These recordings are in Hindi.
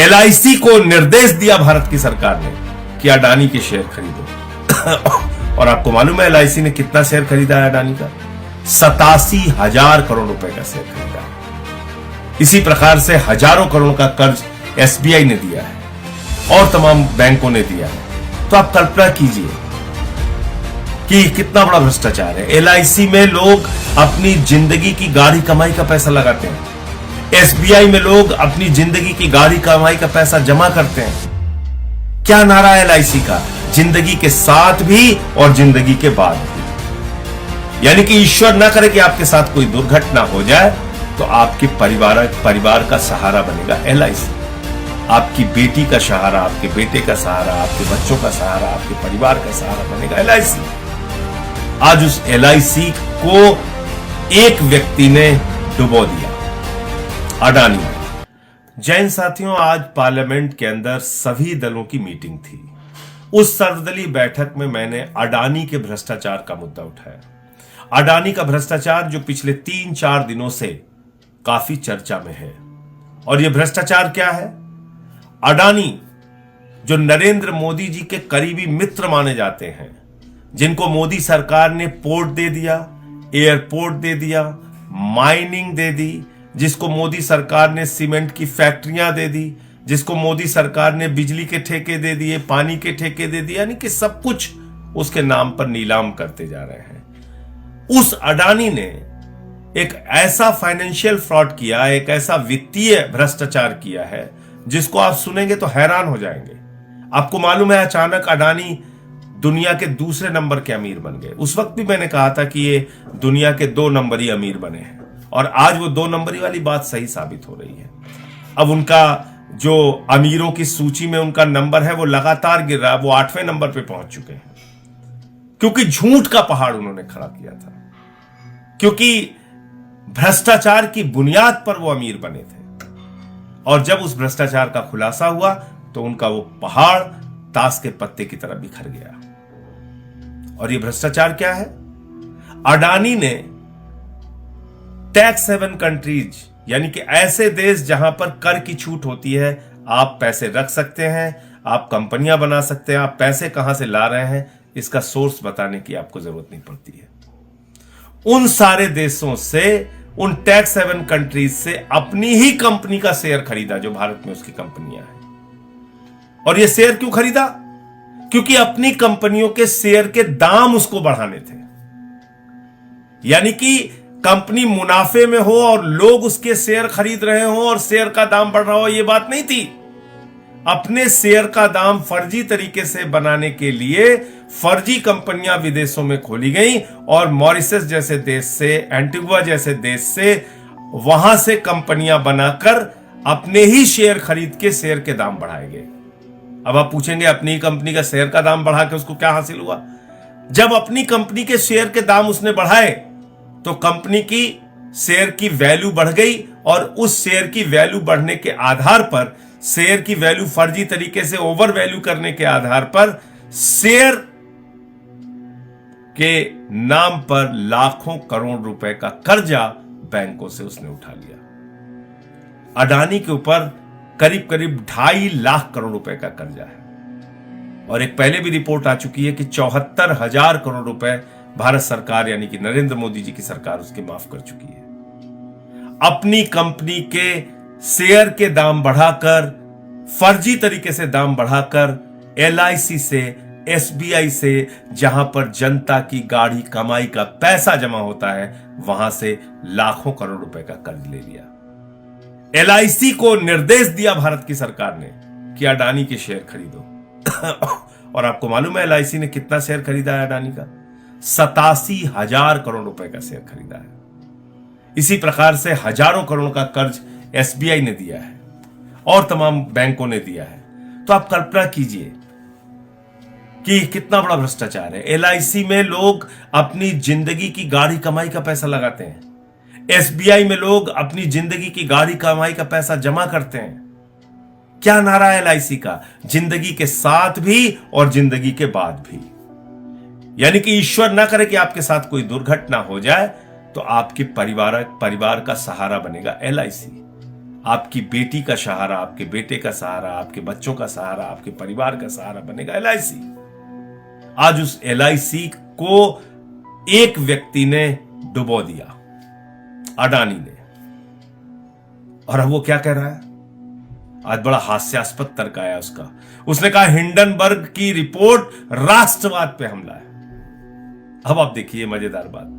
एलआईसी को निर्देश दिया भारत की सरकार ने कि अडानी के शेयर खरीदो। और आपको मालूम है एलआईसी ने कितना शेयर खरीदा है अडानी का? 87,000 करोड़ रुपए का शेयर खरीदा है। इसी प्रकार से हजारों करोड़ का कर्ज एसबीआई ने दिया है और तमाम बैंकों ने दिया है। तो आप कल्पना कीजिए कि कितना बड़ा भ्रष्टाचार है। एलआईसी में लोग अपनी जिंदगी की गाढ़ी कमाई का पैसा लगाते हैं। एसबीआई में लोग अपनी जिंदगी की गाढ़ी कमाई का पैसा जमा करते हैं। क्या नारा है एलआईसी का? जिंदगी के साथ भी और जिंदगी के बाद भी। यानी कि ईश्वर ना करे कि आपके साथ कोई दुर्घटना हो जाए तो आपके परिवार का सहारा बनेगा एलआईसी। आपकी बेटी का सहारा, आपके बेटे का सहारा, आपके बच्चों का सहारा, आपके परिवार का सहारा बनेगा एलआईसी। आज उस एलआईसी को एक व्यक्ति ने डुबो दिया, अडानी। जैन साथियों, आज पार्लियामेंट के अंदर सभी दलों की मीटिंग थी। उस सर्वदलीय बैठक में मैंने अडानी के भ्रष्टाचार का मुद्दा उठाया। अडानी का भ्रष्टाचार जो पिछले 3-4 दिनों से काफी चर्चा में है। और यह भ्रष्टाचार क्या है? अडानी जो नरेंद्र मोदी जी के करीबी मित्र माने जाते हैं, जिनको मोदी सरकार ने पोर्ट दे दिया, एयरपोर्ट दे दिया, माइनिंग दे दी, जिसको मोदी सरकार ने सीमेंट की फैक्ट्रियां दे दी, जिसको मोदी सरकार ने बिजली के ठेके दे दिए, पानी के ठेके दे दिए, यानी कि सब कुछ उसके नाम पर नीलाम करते जा रहे हैं। उस अडानी ने एक ऐसा फाइनेंशियल फ्रॉड किया, एक ऐसा वित्तीय भ्रष्टाचार किया है जिसको आप सुनेंगे तो हैरान हो जाएंगे। आपको मालूम है अचानक अडानी दुनिया के दूसरे नंबर के अमीर बन गए। उस वक्त भी मैंने कहा था कि ये दुनिया के 2 नंबरी अमीर बने हैं और आज वो 2 नंबरी वाली बात सही साबित हो रही है। अब उनका जो अमीरों की सूची में उनका नंबर है वो लगातार गिर रहा है। वो 8वें नंबर पे पहुंच चुके हैं क्योंकि झूठ का पहाड़ उन्होंने खड़ा किया था, क्योंकि भ्रष्टाचार की बुनियाद पर वो अमीर बने थे। और जब उस भ्रष्टाचार का खुलासा हुआ तो उनका वो पहाड़ ताश के पत्ते की तरह बिखर गया। और ये भ्रष्टाचार क्या है? अडानी ने टैक्स हेवन कंट्रीज, यानी कि ऐसे देश जहां पर कर की छूट होती है, आप पैसे रख सकते हैं, आप कंपनियां बना सकते हैं, आप पैसे कहां से ला रहे हैं इसका सोर्स बताने की आपको जरूरत नहीं पड़ती है। उन सारे देशों से, उन टैक्स हेवन कंट्रीज से अपनी ही कंपनी का शेयर खरीदा जो भारत में उसकी कंपनियां हैं। और यह शेयर क्यों खरीदा? क्योंकि अपनी कंपनियों के शेयर के दाम उसको बढ़ाने थे। यानी कि कंपनी मुनाफे में हो और लोग उसके शेयर खरीद रहे हो और शेयर का दाम बढ़ रहा हो, यह बात नहीं थी। अपने शेयर का दाम फर्जी तरीके से बनाने के लिए फर्जी कंपनियां विदेशों में खोली गई और मॉरिशस जैसे देश से, एंटीगुआ जैसे देश से, वहां से कंपनियां बनाकर अपने ही शेयर खरीद के शेयर के दाम बढ़ाए गए। अब आप पूछेंगे अपनी कंपनी का शेयर का दाम बढ़ा के उसको क्या हासिल हुआ? जब अपनी कंपनी के शेयर के दाम उसने बढ़ाए तो कंपनी की शेयर की वैल्यू बढ़ गई और उस शेयर की वैल्यू बढ़ने के आधार पर, शेयर की वैल्यू फर्जी तरीके से ओवर वैल्यू करने के आधार पर शेयर के नाम पर लाखों करोड़ रुपए का कर्जा बैंकों से उसने उठा लिया। अडानी के ऊपर करीब करीब 2.5 लाख करोड़ रुपए का कर्जा है। और एक पहले भी रिपोर्ट आ चुकी है कि 74,000 करोड़ रुपए भारत सरकार यानी कि नरेंद्र मोदी जी की सरकार उसके माफ कर चुकी है। अपनी कंपनी के शेयर के दाम बढ़ाकर, फर्जी तरीके से दाम बढ़ाकर एलआईसी से, एसबीआई से, जहां पर जनता की गाढ़ी कमाई का पैसा जमा होता है, वहां से लाखों करोड़ रुपए का कर्ज ले लिया। एलआईसी को निर्देश दिया भारत की सरकार ने कि अडानी के शेयर खरीदो। और आपको मालूम है एलआईसी ने कितना शेयर खरीदा है अडानी का? 87,000 करोड़ रुपए का शेयर खरीदा है। इसी प्रकार से हजारों करोड़ का कर्ज एसबीआई ने दिया है और तमाम बैंकों ने दिया है। तो आप कल्पना कीजिए कि कितना बड़ा भ्रष्टाचार है। एलआईसी में लोग अपनी जिंदगी की गाढ़ी कमाई का पैसा लगाते हैं। एसबीआई में लोग अपनी जिंदगी की गाढ़ी कमाई का पैसा जमा करते हैं। क्या नारा है एलआईसी का? जिंदगी के साथ भी और जिंदगी के बाद भी। यानी कि ईश्वर ना करे कि आपके साथ कोई दुर्घटना हो जाए तो आपके परिवार का सहारा बनेगा एलआईसी। आपकी बेटी का सहारा, आपके बेटे का सहारा, आपके बच्चों का सहारा, आपके परिवार का सहारा बनेगा एलआईसी। आज उस एलआईसी को एक व्यक्ति ने डुबो दिया, अडानी ने। और अब वो क्या कह रहा है? आज बड़ा हास्यास्पद तर्क आया उसका। उसने कहा हिंडनबर्ग की रिपोर्ट राष्ट्रवाद पे हमला है। अब आप देखिए मजेदार बात,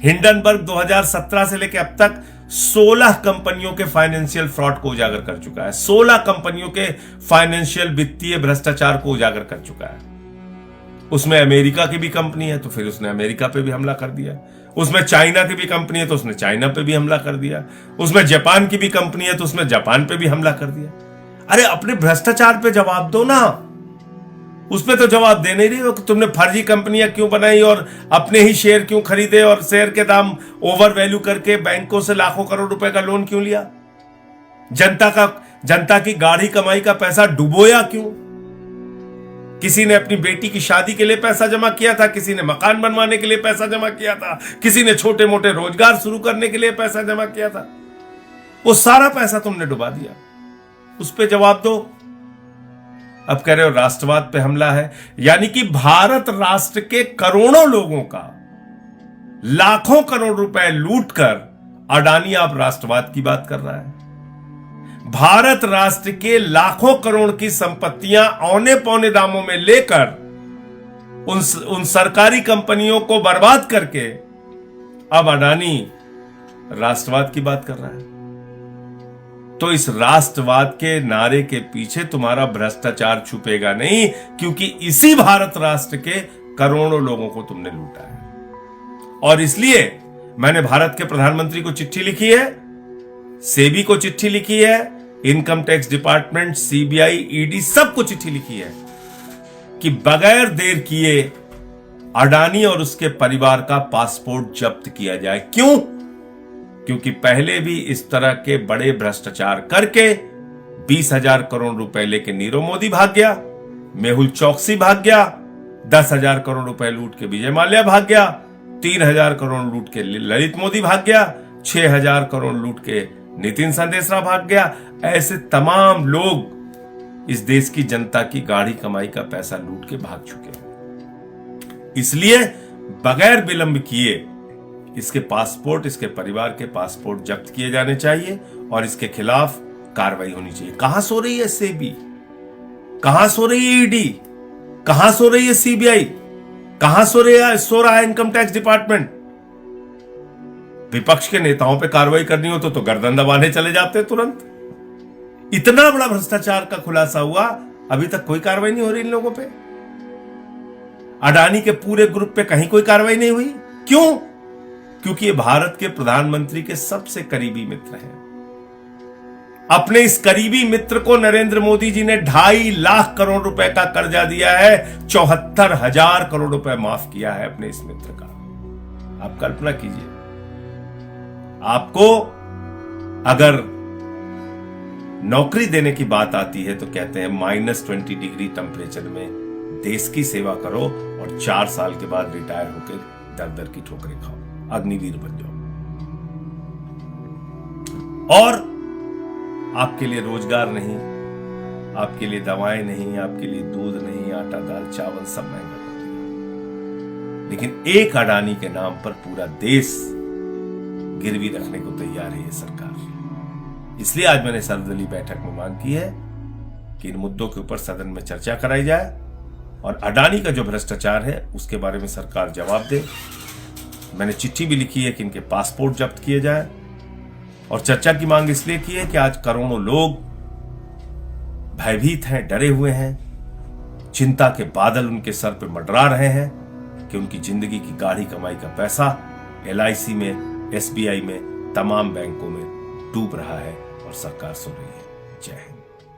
हिंडनबर्ग 2017 से लेकर अब तक 16 कंपनियों के फाइनेंशियल फ्रॉड को उजागर कर चुका है। 16 कंपनियों के फाइनेंशियल वित्तीय भ्रष्टाचार को उजागर कर चुका है। उसमें अमेरिका की भी कंपनी है तो फिर उसने अमेरिका पे भी हमला कर दिया। उसमें चाइना की भी कंपनी है तो उसने चाइना पे भी हमला कर दिया। उसमें जापान की भी कंपनी है तो उसने जापान पे भी हमला कर दिया। अरे अपने भ्रष्टाचार पे जवाब दो ना, उसमें तो जवाब दे नहीं रही हो कि तुमने फर्जी कंपनियां क्यों बनाई और अपने ही शेयर क्यों खरीदे और शेयर के दाम ओवर वैल्यू करके बैंकों से लाखों करोड़ रुपए का लोन क्यों लिया, जनता की गाढ़ी कमाई का पैसा डुबोया क्यों। किसी ने अपनी बेटी की शादी के लिए पैसा जमा किया था, किसी ने मकान बनवाने के लिए पैसा जमा किया था, किसी ने छोटे मोटे रोजगार शुरू करने के लिए पैसा जमा किया था। वो सारा पैसा तुमने डुबा दिया, उस पर जवाब दो। अब कह रहे हो राष्ट्रवाद पे हमला है, यानी कि भारत राष्ट्र के करोड़ों लोगों का लाखों करोड़ रुपए लूटकर अडानी आप राष्ट्रवाद की बात कर रहा है। भारत राष्ट्र के लाखों करोड़ की संपत्तियां औने पौने दामों में लेकर उन सरकारी कंपनियों को बर्बाद करके अब अडानी राष्ट्रवाद की बात कर रहा है। तो इस राष्ट्रवाद के नारे के पीछे तुम्हारा भ्रष्टाचार छुपेगा नहीं, क्योंकि इसी भारत राष्ट्र के करोड़ों लोगों को तुमने लूटा है। और इसलिए मैंने भारत के प्रधानमंत्री को चिट्ठी लिखी है, सेबी को चिट्ठी लिखी है, income tax department, CBI, ED सबको चिट्ठी लिखी है कि बगैर देर किए अडानी और उसके परिवार का पासपोर्ट जब्त किया जाए। क्यों? क्योंकि पहले भी इस तरह के बड़े भ्रष्टाचार करके 20,000 करोड़ रुपए लेके नीरव मोदी भाग गया, मेहुल चौकसी भाग गया, 10,000 करोड़ रुपए लूट के विजय माल्या भाग गया, 3,000 करोड़ लूट के ललित मोदी भाग गया, 6,000 करोड़ लूट के नितिन संदेशरा भाग गया। ऐसे तमाम लोग इस देश की जनता की गाढ़ी कमाई का पैसा लूट के भाग चुके हैं। इसलिए बगैर विलंब किए इसके पासपोर्ट, इसके परिवार के पासपोर्ट जब्त किए जाने चाहिए और इसके खिलाफ कार्रवाई होनी चाहिए। कहां सो रही है सेबी, कहां सो रही है ईडी, कहां सो रही है सीबीआई, कहां सो रहा है इनकम टैक्स डिपार्टमेंट। विपक्ष के नेताओं पे कार्रवाई करनी हो तो गर्दन दबाने चले जाते तुरंत। इतना बड़ा भ्रष्टाचार का खुलासा हुआ, अभी तक कोई कार्रवाई नहीं हो रही इन लोगों पे। अडानी के पूरे ग्रुप पे कहीं कोई कार्रवाई नहीं हुई। क्यों? क्योंकि ये भारत के प्रधानमंत्री के सबसे करीबी मित्र हैं। अपने इस करीबी मित्र को नरेंद्र मोदी जी ने 2.5 लाख करोड़ रुपए का कर्जा दिया है, 74,000 करोड़ रुपए माफ किया है अपने इस मित्र का। आप कल्पना कीजिए, आपको अगर नौकरी देने की बात आती है तो कहते हैं -20 डिग्री टेम्परेचर में देश की सेवा करो और 4 साल के बाद रिटायर होकर दर दर की ठोकरें खाओ, अग्निवीर बन जाओ। और आपके लिए रोजगार नहीं, आपके लिए दवाएं नहीं, आपके लिए दूध नहीं, आटा दाल चावल सब महंगा कर दिया। लेकिन एक अडानी के नाम पर पूरा देश गिरवी रखने को तैयार है ये सरकार। इसलिए आज मैंने सर्वदलीय बैठक में मांग की है कि इन मुद्दों के ऊपर सदन में चर्चा कराई जाए और अडानी का जो भ्रष्टाचार है उसके बारे में सरकार जवाब दे। मैंने चिट्ठी भी लिखी है कि इनके पासपोर्ट जब्त किए जाए और चर्चा की मांग इसलिए की है कि आज करोड़ों लोग भयभीत हैं, डरे हुए हैं, चिंता के बादल उनके सर पे मंडरा रहे हैं कि उनकी जिंदगी की गाढ़ी कमाई का पैसा एलआईसी में, एसबीआई में, तमाम बैंकों में डूब रहा है और सरकार सो रही है। जय हिंद।